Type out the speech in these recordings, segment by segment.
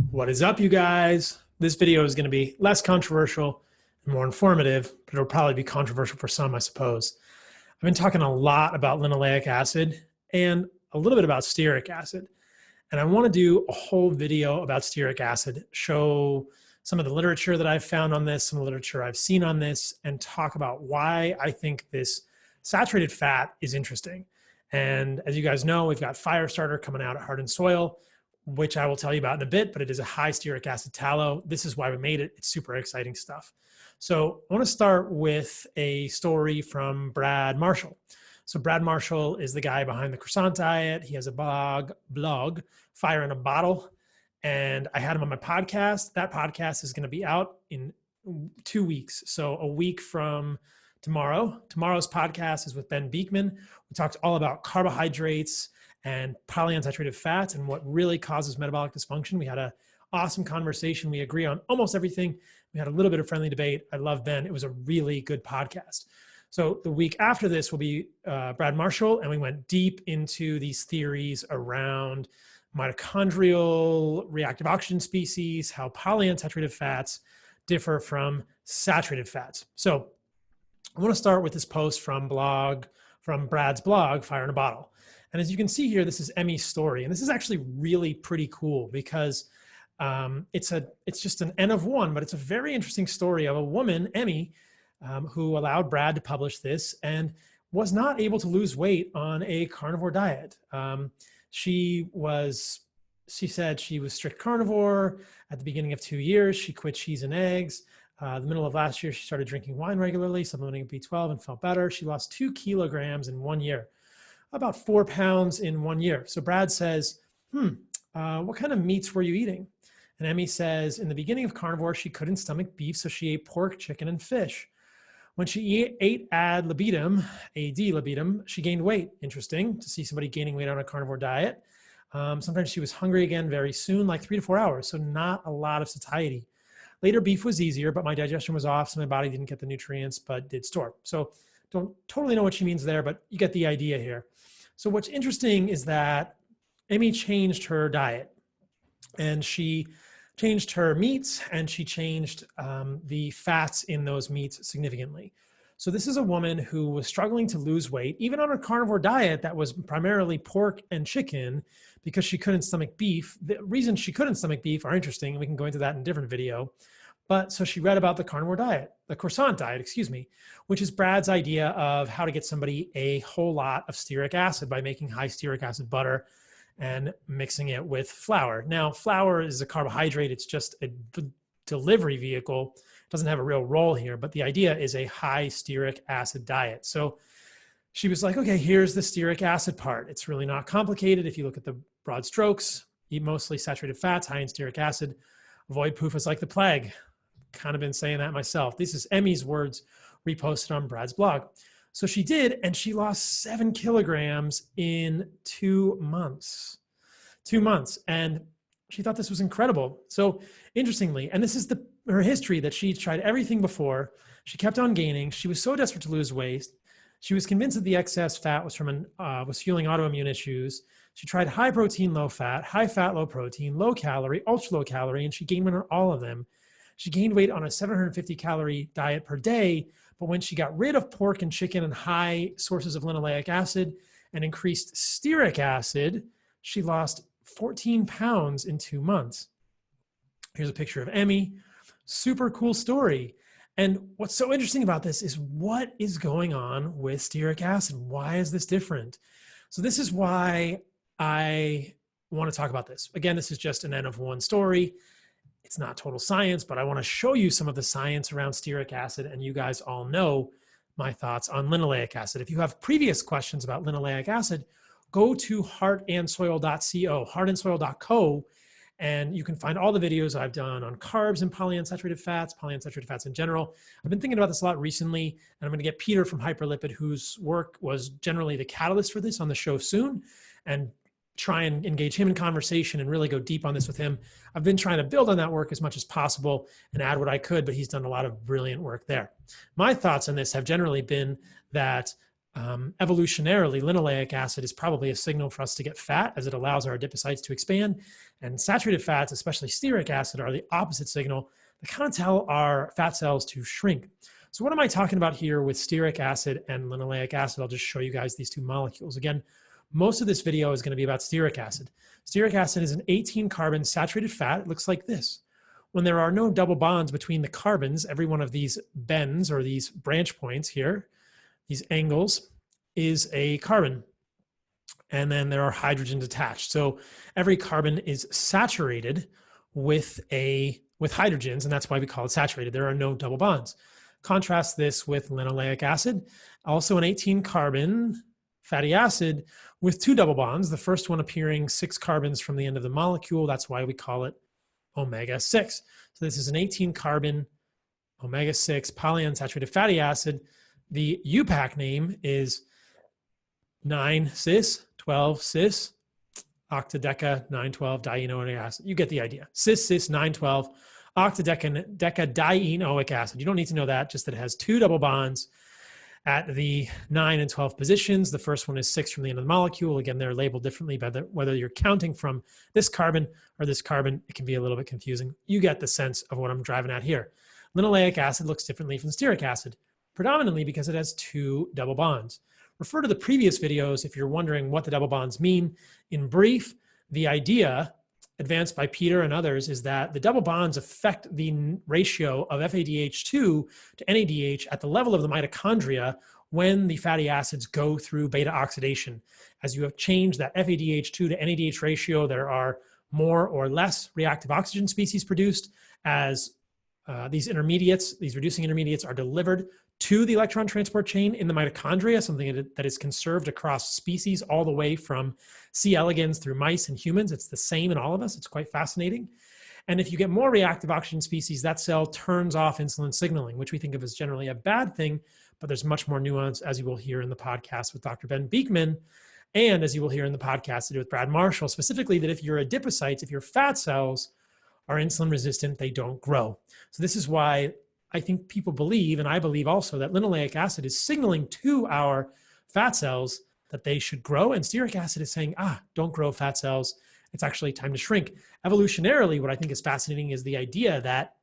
What is up, you guys? This video is going to be less controversial and more informative, but it'll probably be controversial for some, I suppose. I've been talking a lot about linoleic acid and a little bit about stearic acid. And I want to do a whole video about stearic acid, show some of the literature that I've found on this, some of the literature I've seen on this, and talk about why I think this saturated fat is interesting. And as you guys know, we've got Firestarter coming out at Heart and Soil, which I will tell you about in a bit, but it is a high stearic acid tallow. This is why we made it. It's super exciting stuff. So I want to start with a story from Brad Marshall. So Brad Marshall is the guy behind the croissant diet. He has a blog, Fire in a Bottle. And I had him on my podcast. That podcast is going to be out in 2 weeks. So a week from tomorrow. Tomorrow's podcast is with Ben Beekman. We talked all about carbohydrates and polyunsaturated fats and what really causes metabolic dysfunction. We had an awesome conversation. We agree on almost everything. We had a little bit of friendly debate. I love Ben. It was a really good podcast. So the week after this will be Brad Marshall, and we went deep into these theories around mitochondrial reactive oxygen species, how polyunsaturated fats differ from saturated fats. So I want to start with this post from Brad's blog, Fire in a Bottle. And as you can see here, this is Emmy's story. And this is actually really pretty cool because it's just an N of one, but it's a very interesting story of a woman, Emmy, who allowed Brad to publish this and was not able to lose weight on a carnivore diet. She said she was strict carnivore. At the beginning of 2 years, she quit cheese and eggs. The middle of last year, she started drinking wine regularly, supplementing B12, and felt better. She lost 2 kilograms in 1 year. About 4 pounds in 1 year. So Brad says, what kind of meats were you eating? And Emmy says, in the beginning of carnivore, she couldn't stomach beef, so she ate pork, chicken, and fish. When she ate ad libitum, she gained weight. Interesting to see somebody gaining weight on a carnivore diet. Sometimes she was hungry again very soon, like 3 to 4 hours, so not a lot of satiety. Later, beef was easier, but my digestion was off, so my body didn't get the nutrients, but did store. So don't totally know what she means there, but you get the idea here. So what's interesting is that Emmy changed her diet, and she changed her meats, and she changed the fats in those meats significantly. So this is a woman who was struggling to lose weight, even on a carnivore diet that was primarily pork and chicken, because she couldn't stomach beef. The reasons she couldn't stomach beef are interesting, and we can go into that in a different video. But so she read about the carnivore diet, the croissant diet, which is Brad's idea of how to get somebody a whole lot of stearic acid by making high stearic acid butter and mixing it with flour. Now, flour is a carbohydrate. It's just a delivery vehicle. It doesn't have a real role here, but the idea is a high stearic acid diet. So she was like, okay, here's the stearic acid part. It's really not complicated. If you look at the broad strokes, eat mostly saturated fats, high in stearic acid, avoid PUFAs like the plague. Kind of been saying that myself. This is Emmy's words reposted on Brad's blog. So she did, and she lost 7 kilograms in 2 months. 2 months. And she thought this was incredible. So interestingly, and this is her history, that she tried everything before. She kept on gaining. She was so desperate to lose weight. She was convinced that the excess fat was was fueling autoimmune issues. She tried high protein, low fat, high fat, low protein, low calorie, ultra low calorie, and she gained weight on all of them. She gained weight on a 750 calorie diet per day, but when she got rid of pork and chicken and high sources of linoleic acid and increased stearic acid, she lost 14 pounds in 2 months. Here's a picture of Emmy. Super cool story. And what's so interesting about this is what is going on with stearic acid? Why is this different? So this is why I want to talk about this. Again, this is just an N of one story. It's not total science, but I want to show you some of the science around stearic acid, and you guys all know my thoughts on linoleic acid. If you have previous questions about linoleic acid, go to heartandsoil.co, heartandsoil.co, and you can find all the videos I've done on carbs and polyunsaturated fats in general. I've been thinking about this a lot recently, and I'm going to get Peter from Hyperlipid, whose work was generally the catalyst for this, on the show soon, and try and engage him in conversation and really go deep on this with him. I've been trying to build on that work as much as possible and add what I could, but he's done a lot of brilliant work there. My thoughts on this have generally been that evolutionarily, linoleic acid is probably a signal for us to get fat, as it allows our adipocytes to expand. And saturated fats, especially stearic acid, are the opposite signal that kind of tell our fat cells to shrink. So what am I talking about here with stearic acid and linoleic acid? I'll just show you guys these two molecules. Again, most of this video is going to be about stearic acid. Stearic acid is an 18-carbon saturated fat. It looks like this. When there are no double bonds between the carbons, every one of these bends or these branch points here, these angles, is a carbon. And then there are hydrogens attached. So every carbon is saturated with hydrogens, and that's why we call it saturated. There are no double bonds. Contrast this with linoleic acid, also an 18-carbon fatty acid with 2 double bonds, the first one appearing 6 carbons from the end of the molecule. That's why we call it omega-6. So this is an 18-carbon omega-6 polyunsaturated fatty acid. The UPAC name is 9-cis, 12-cis, octadeca 912 dienoic acid. You get the idea. Cis 912 octadeca dienoic acid. You don't need to know that, just that it has 2 double bonds at the 9 and 12 positions. The first one is 6 from the end of the molecule. Again, they're labeled differently by whether you're counting from this carbon or this carbon. It can be a little bit confusing. You get the sense of what I'm driving at here. Linoleic acid looks differently from stearic acid, predominantly because it has 2 double bonds. Refer to the previous videos if you're wondering what the double bonds mean. In brief, the idea advanced by Peter and others is that the double bonds affect the ratio of FADH2 to NADH at the level of the mitochondria when the fatty acids go through beta oxidation. As you have changed that FADH2 to NADH ratio, there are more or less reactive oxygen species produced as these intermediates, these reducing intermediates, are delivered to the electron transport chain in the mitochondria, something that is conserved across species all the way from C. elegans through mice and humans. It's the same in all of us. It's quite fascinating. And if you get more reactive oxygen species, that cell turns off insulin signaling, which we think of as generally a bad thing, but there's much more nuance, as you will hear in the podcast with Dr. Ben Beekman, and as you will hear in the podcast with Brad Marshall, specifically that if you're adipocytes, if your fat cells are insulin resistant, they don't grow. So this is why I think people believe, and I believe also, that linoleic acid is signaling to our fat cells that they should grow, and stearic acid is saying, don't grow fat cells. It's actually time to shrink. Evolutionarily, what I think is fascinating is the idea that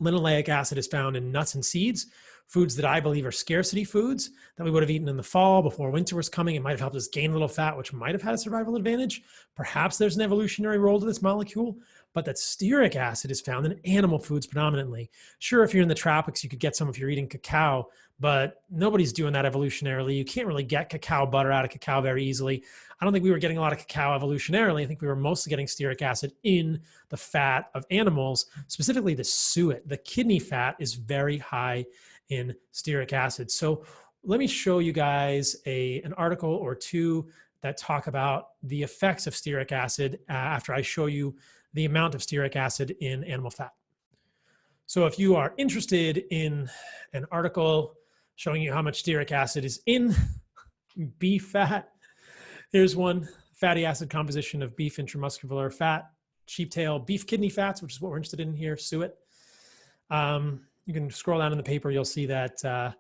linoleic acid is found in nuts and seeds, foods that I believe are scarcity foods that we would have eaten in the fall before winter was coming. It might have helped us gain a little fat, which might have had a survival advantage. Perhaps there's an evolutionary role to this molecule, but that stearic acid is found in animal foods predominantly. Sure, if you're in the tropics, you could get some if you're eating cacao, but nobody's doing that evolutionarily. You can't really get cacao butter out of cacao very easily. I don't think we were getting a lot of cacao evolutionarily. I think we were mostly getting stearic acid in the fat of animals, specifically the suet. The kidney fat is very high in stearic acid. So let me show you guys an article or two that talk about the effects of stearic acid after I show you the amount of stearic acid in animal fat. So if you are interested in an article showing you how much stearic acid is in beef fat, here's one: fatty acid composition of beef intramuscular fat, sheeptail, beef kidney fats, which is what we're interested in here, suet. You can scroll down in the paper, you'll see that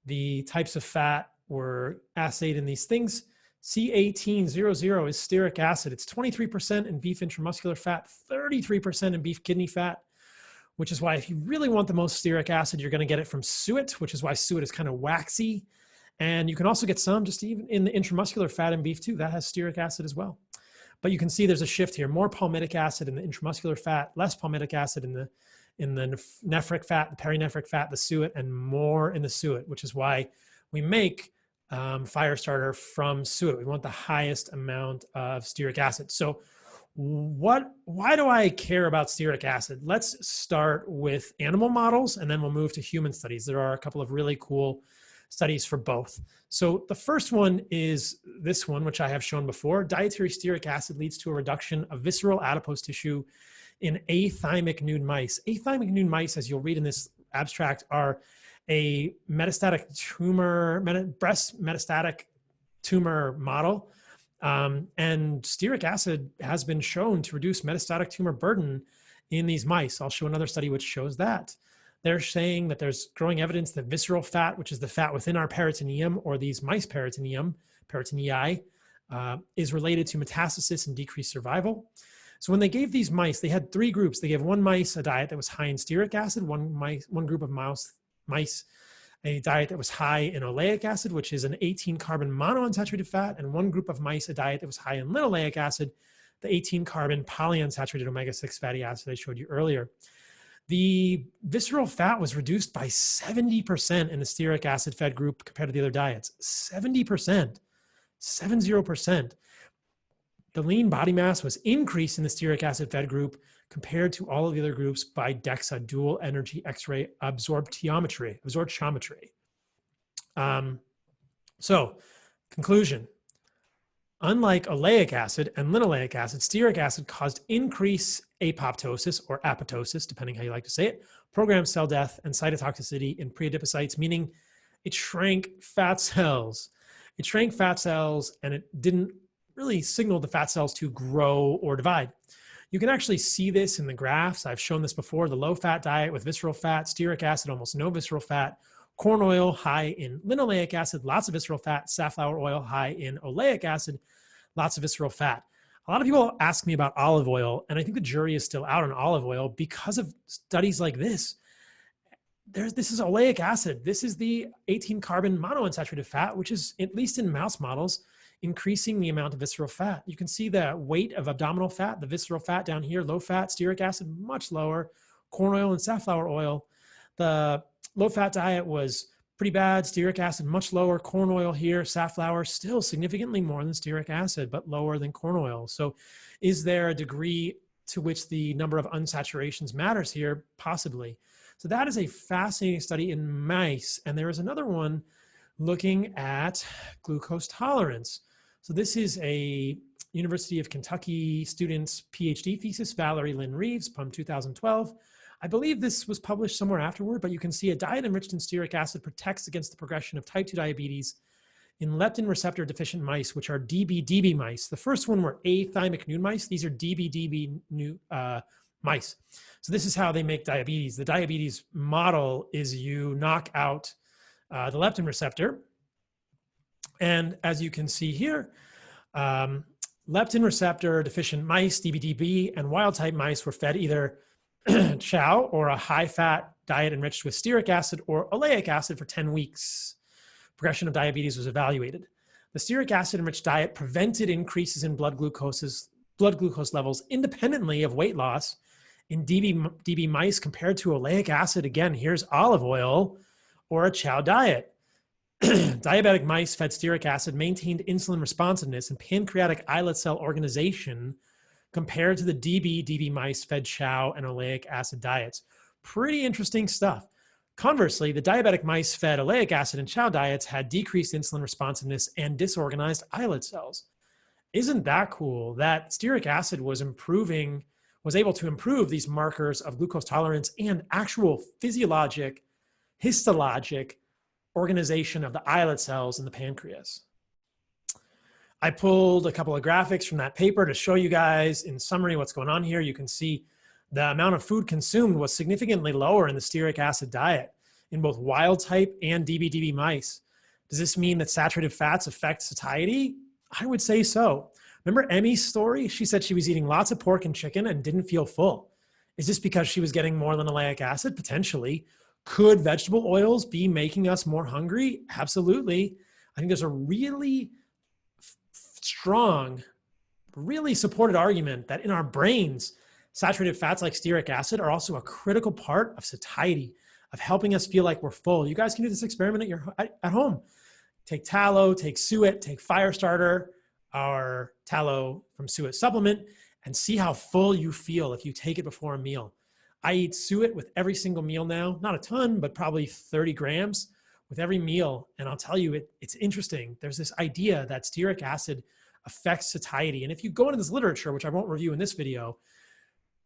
the types of fat were assayed in these things. C1800 is stearic acid. It's 23% in beef intramuscular fat, 33% in beef kidney fat, which is why if you really want the most stearic acid, you're going to get it from suet, which is why suet is kind of waxy. And you can also get some just even in the intramuscular fat in beef too. That has stearic acid as well. But you can see there's a shift here: more palmitic acid in the intramuscular fat, less palmitic acid in the nephric fat, the perinephric fat, the suet, and more in the suet, which is why we make fire starter from suet. We want the highest amount of stearic acid. So why do I care about stearic acid? Let's start with animal models, and then we'll move to human studies. There are a couple of really cool studies for both. So the first one is this one, which I have shown before. Dietary stearic acid leads to a reduction of visceral adipose tissue in athymic nude mice. Athymic nude mice, as you'll read in this abstract, are a metastatic tumor, breast metastatic tumor model. And stearic acid has been shown to reduce metastatic tumor burden in these mice. I'll show another study which shows that. They're saying that there's growing evidence that visceral fat, which is the fat within our peritoneum, or these mice peritoneum, peritonei, is related to metastasis and decreased survival. So when they gave these mice, they had 3 groups. They gave one mice a diet that was high in stearic acid, one group of mice a diet that was high in oleic acid, which is an 18-carbon monounsaturated fat, and one group of mice a diet that was high in linoleic acid, the 18-carbon polyunsaturated omega-6 fatty acid I showed you earlier. The visceral fat was reduced by 70% in the stearic acid-fed group compared to the other diets. 70%, 70%. The lean body mass was increased in the stearic acid-fed group compared to all of the other groups by DEXA, dual energy X-ray absorptiometry. So, conclusion. Unlike oleic acid and linoleic acid, stearic acid caused increased apoptosis or apoptosis, depending how you like to say it, programmed cell death, and cytotoxicity in preadipocytes, meaning it shrank fat cells. It shrank fat cells, and it didn't really signal the fat cells to grow or divide. You can actually see this in the graphs. I've shown this before. The low-fat diet with visceral fat, stearic acid, almost no visceral fat, corn oil high in linoleic acid, lots of visceral fat, safflower oil high in oleic acid, lots of visceral fat. A lot of people ask me about olive oil, and I think the jury is still out on olive oil because of studies like this. This is oleic acid. This is the 18-carbon monounsaturated fat, which is, at least in mouse models, increasing the amount of visceral fat. You can see the weight of abdominal fat, the visceral fat down here, low fat, stearic acid, much lower, corn oil and safflower oil. The low fat diet was pretty bad, stearic acid much lower, corn oil here, safflower still significantly more than stearic acid, but lower than corn oil. So is there a degree to which the number of unsaturations matters here? Possibly. So that is a fascinating study in mice. And there is another one looking at glucose tolerance. So this is a University of Kentucky student's PhD thesis, Valerie Lynn Reeves, from 2012. I believe this was published somewhere afterward, but you can see a diet enriched in stearic acid protects against the progression of type 2 diabetes in leptin receptor deficient mice, which are DB-DB mice. The first one were athymic nude mice. These are DB-DB mice. So this is how they make diabetes. The diabetes model is you knock out the leptin receptor. And as you can see here, leptin receptor deficient mice, DB-DB, and wild type mice were fed either chow or a high-fat diet enriched with stearic acid or oleic acid for 10 weeks. Progression of diabetes was evaluated. The stearic acid-enriched diet prevented increases in blood glucose levels independently of weight loss in DB mice compared to oleic acid. Again, here's olive oil or a chow diet. Diabetic mice fed stearic acid maintained insulin responsiveness and pancreatic islet cell organization compared to the DB mice fed chow and oleic acid diets. Pretty interesting stuff. Conversely, the diabetic mice fed oleic acid and chow diets had decreased insulin responsiveness and disorganized islet cells. Isn't that cool that stearic acid was able to improve these markers of glucose tolerance and actual physiologic, histologic organization of the islet cells in the pancreas? I pulled a couple of graphics from that paper to show you guys in summary what's going on here. You can see the amount of food consumed was significantly lower in the stearic acid diet in both wild type and DB-DB mice. Does this mean that saturated fats affect satiety? I would say so. Remember Emmy's story? She said she was eating lots of pork and chicken and didn't feel full. Is this because she was getting more linoleic acid? Potentially. Could vegetable oils be making us more hungry? Absolutely. I think there's a really strong, really supported argument that in our brains, saturated fats like stearic acid are also a critical part of satiety, of helping us feel like we're full. You guys can do this experiment at home. Take tallow, take suet, take Firestarter, our tallow from suet supplement, and see how full you feel if you take it before a meal. I eat suet with every single meal now, not a ton, but probably 30 grams with every meal. And I'll tell you, it's interesting. There's this idea that stearic acid affects satiety. And if you go into this literature, which I won't review in this video,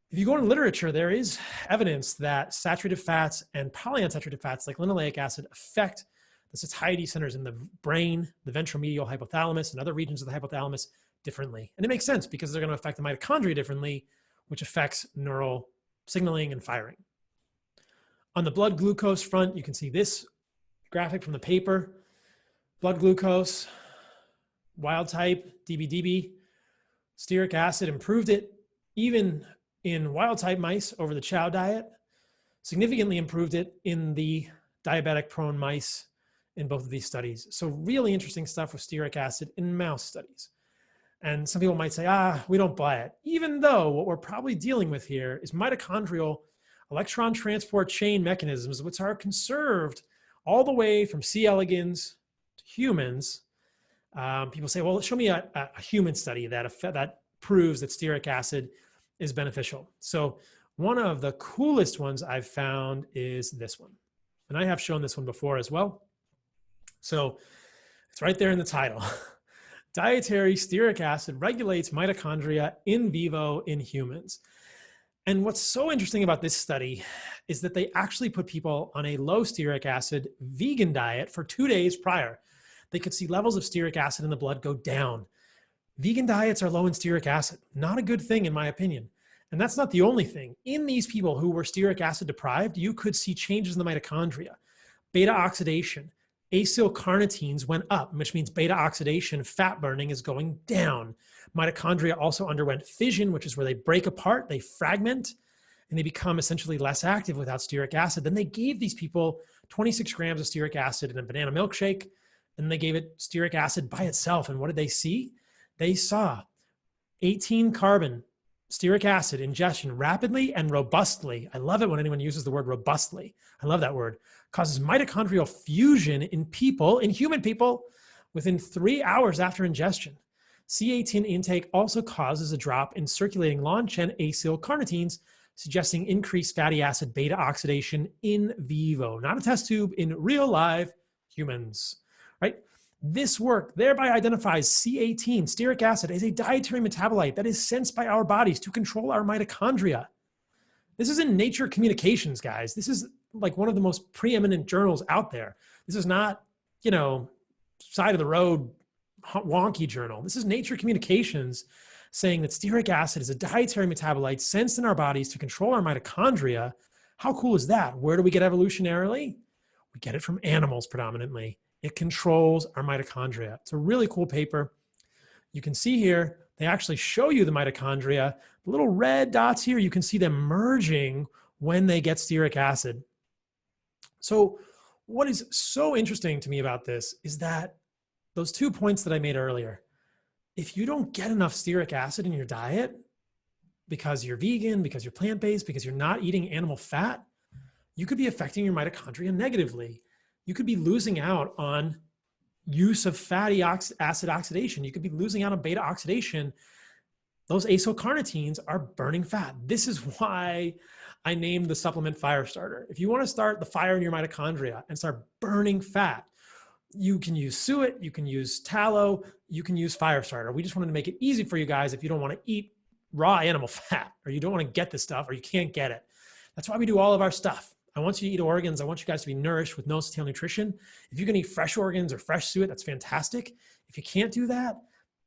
if you go into literature, there is evidence that saturated fats and polyunsaturated fats like linoleic acid affect the satiety centers in the brain, the ventromedial hypothalamus, and other regions of the hypothalamus differently. And it makes sense because they're going to affect the mitochondria differently, which affects neural signaling and firing. On the blood glucose front, you can see this graphic from the paper. Blood glucose, wild type, DB-DB, stearic acid improved it even in wild type mice over the chow diet, significantly improved it in the diabetic prone mice in both of these studies. So really interesting stuff with stearic acid in mouse studies. And some people might say, we don't buy it, even though what we're probably dealing with here is mitochondrial electron transport chain mechanisms, which are conserved all the way from C. elegans to humans. People say, well, show me a human study that proves that stearic acid is beneficial. So one of the coolest ones I've found is this one. And I have shown this one before as well. So it's right there in the title. Dietary stearic acid regulates mitochondria in vivo in humans. And what's so interesting about this study is that they actually put people on a low stearic acid vegan diet for 2 days prior. They could see levels of stearic acid in the blood go down. Vegan diets are low in stearic acid. Not a good thing in my opinion. And that's not the only thing. In these people who were stearic acid deprived, you could see changes in the mitochondria. Beta oxidation, acylcarnitines went up, which means beta oxidation, fat burning is going down. Mitochondria also underwent fission, which is where they break apart, they fragment, and they become essentially less active without stearic acid. Then they gave these people 26 grams of stearic acid in a banana milkshake, and they gave it stearic acid by itself. And what did they see? They saw 18 carbon stearic acid ingestion rapidly and robustly. I love it when anyone uses the word robustly. I love that word. Causes mitochondrial fusion in people, in human people, within 3 hours after ingestion. C18 intake also causes a drop in circulating long-chain acylcarnitines, suggesting increased fatty acid beta oxidation in vivo, not a test tube, in real live humans, right? This work thereby identifies C18, stearic acid, as a dietary metabolite that is sensed by our bodies to control our mitochondria. This is in Nature Communications, guys. This is like one of the most preeminent journals out there. This is not, side of the road wonky journal. This is Nature Communications saying that stearic acid is a dietary metabolite sensed in our bodies to control our mitochondria. How cool is that? Where do we get evolutionarily? We get it from animals predominantly. It controls our mitochondria. It's a really cool paper. You can see here, they actually show you the mitochondria. The little red dots here, you can see them merging when they get stearic acid. So what is so interesting to me about this is that those 2 points that I made earlier, if you don't get enough stearic acid in your diet because you're vegan, because you're plant-based, because you're not eating animal fat, you could be affecting your mitochondria negatively. You could be losing out on use of fatty acid oxidation. You could be losing out on beta oxidation. Those acylcarnitines are burning fat. This is why I named the supplement Firestarter. If you want to start the fire in your mitochondria and start burning fat, you can use suet, you can use tallow, you can use Firestarter. We just wanted to make it easy for you guys if you don't want to eat raw animal fat, or you don't want to get this stuff, or you can't get it. That's why we do all of our stuff. I want you to eat organs. I want you guys to be nourished with no-satial nutrition. If you can eat fresh organs or fresh suet, that's fantastic. If you can't do that,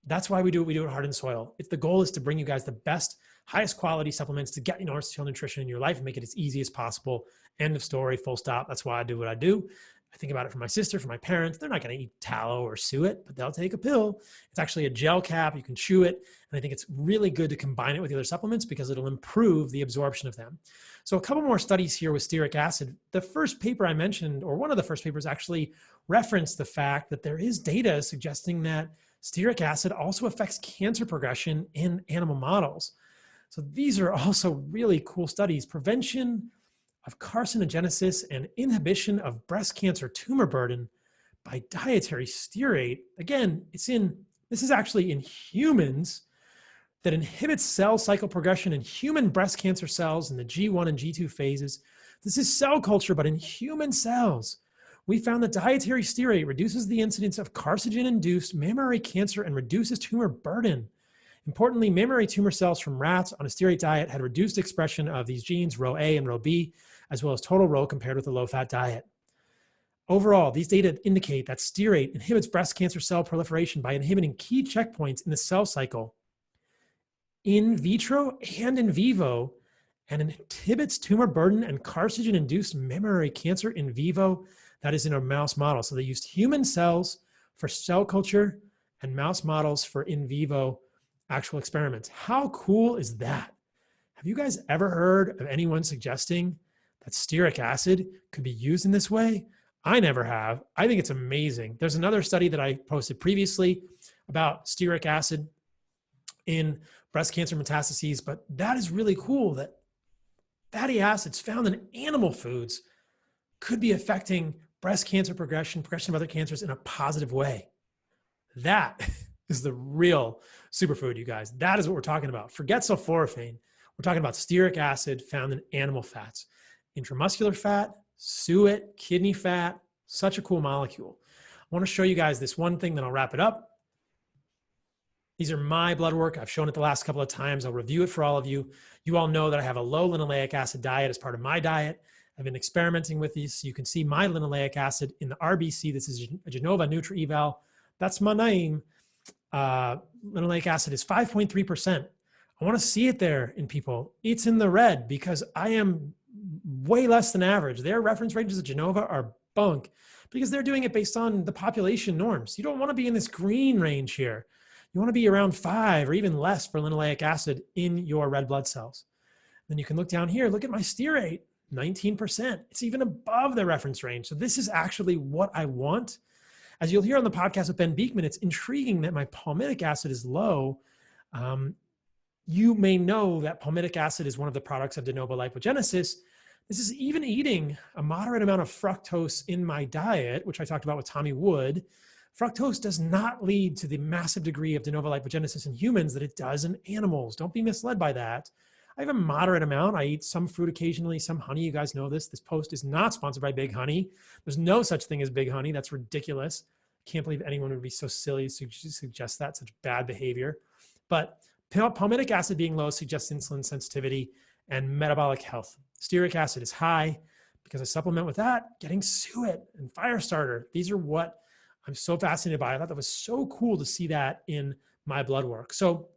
that's why we do what we do at Heart and Soil. The goal is to bring you guys the best, highest quality supplements to get you no-satial nutrition in your life and make it as easy as possible. End of story, full stop. That's why I do what I do. I think about it for my sister, for my parents. They're not going to eat tallow or suet, but they'll take a pill. It's actually a gel cap. You can chew it. And I think it's really good to combine it with the other supplements because it'll improve the absorption of them. So a couple more studies here with stearic acid. The first paper I mentioned, or one of the first papers, actually referenced the fact that there is data suggesting that stearic acid also affects cancer progression in animal models. So these are also really cool studies. Prevention of carcinogenesis and inhibition of breast cancer tumor burden by dietary stearate. Again, this is actually in humans, that inhibits cell cycle progression in human breast cancer cells in the G1 and G2 phases. This is cell culture, but in human cells. We found that dietary stearate reduces the incidence of carcinogen-induced mammary cancer and reduces tumor burden. Importantly, mammary tumor cells from rats on a stearate diet had reduced expression of these genes, Rho A and Rho B, as well as total Rho compared with a low-fat diet. Overall, these data indicate that stearate inhibits breast cancer cell proliferation by inhibiting key checkpoints in the cell cycle in vitro and in vivo, and inhibits tumor burden and carcinogen-induced mammary cancer in vivo. That is in a mouse model. So they used human cells for cell culture and mouse models for in vivo actual experiments. How cool is that? Have you guys ever heard of anyone suggesting that stearic acid could be used in this way? I never have. I think it's amazing. There's another study that I posted previously about stearic acid in breast cancer metastases, but that is really cool that fatty acids found in animal foods could be affecting breast cancer progression of other cancers in a positive way. That is the real superfood, you guys. That is what we're talking about. Forget sulforaphane. We're talking about stearic acid found in animal fats. Intramuscular fat, suet, kidney fat, such a cool molecule. I want to show you guys this one thing, then I'll wrap it up. These are my blood work. I've shown it the last couple of times. I'll review it for all of you. You all know that I have a low linoleic acid diet as part of my diet. I've been experimenting with these. So you can see my linoleic acid in the RBC. This is a Genova Nutri-Eval. That's my name. Linoleic acid is 5.3%. I want to see it there in people. It's in the red because I am way less than average. Their reference ranges of Genova are bunk because they're doing it based on the population norms. You don't want to be in this green range here. You want to be around 5 or even less for linoleic acid in your red blood cells. Then you can look down here, look at my stearate, 19%. It's even above the reference range. So this is actually what I want. As you'll hear on the podcast with Ben Beekman, it's intriguing that my palmitic acid is low. You may know that palmitic acid is one of the products of de novo lipogenesis. This is even eating a moderate amount of fructose in my diet, which I talked about with Tommy Wood. Fructose does not lead to the massive degree of de novo lipogenesis in humans that it does in animals. Don't be misled by that. I have a moderate amount. I eat some fruit occasionally, some honey. You guys know this. This post is not sponsored by Big Honey. There's no such thing as Big Honey. That's ridiculous. I can't believe anyone would be so silly to suggest that, such bad behavior. But palmitic acid being low suggests insulin sensitivity and metabolic health. Stearic acid is high because I supplement with that, getting suet and Firestarter. These are what I'm so fascinated by. I thought that was so cool to see that in my blood work. So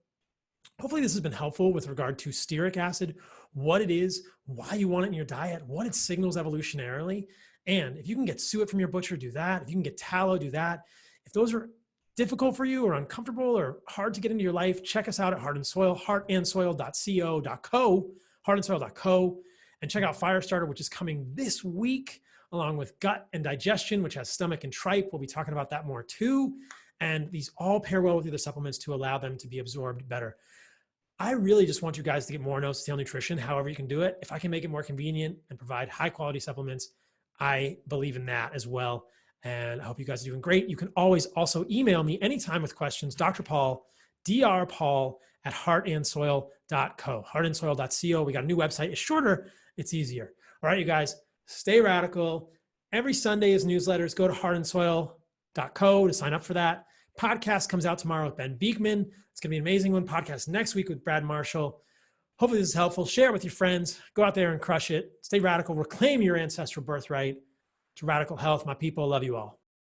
hopefully this has been helpful with regard to stearic acid, what it is, why you want it in your diet, what it signals evolutionarily. And if you can get suet from your butcher, do that. If you can get tallow, do that. If those are difficult for you or uncomfortable or hard to get into your life, check us out at Heart and Soil, heartandsoil.co, and check out Firestarter, which is coming this week, along with gut and digestion, which has stomach and tripe. We'll be talking about that more too. And these all pair well with the other supplements to allow them to be absorbed better. I really just want you guys to get more no-stale nutrition, however you can do it. If I can make it more convenient and provide high quality supplements, I believe in that as well. And I hope you guys are doing great. You can always also email me anytime with questions, Dr. Paul, drpaul at heartandsoil.co, heartandsoil.co. We got a new website. It's shorter. It's easier. All right, you guys, stay radical. Every Sunday is newsletters. Go to heartandsoil.co to sign up for that. Podcast comes out tomorrow with Ben Beekman. It's going to be an amazing one. Podcast next week with Brad Marshall. Hopefully this is helpful. Share it with your friends. Go out there and crush it. Stay radical. Reclaim your ancestral birthright to radical health. My people, love you all.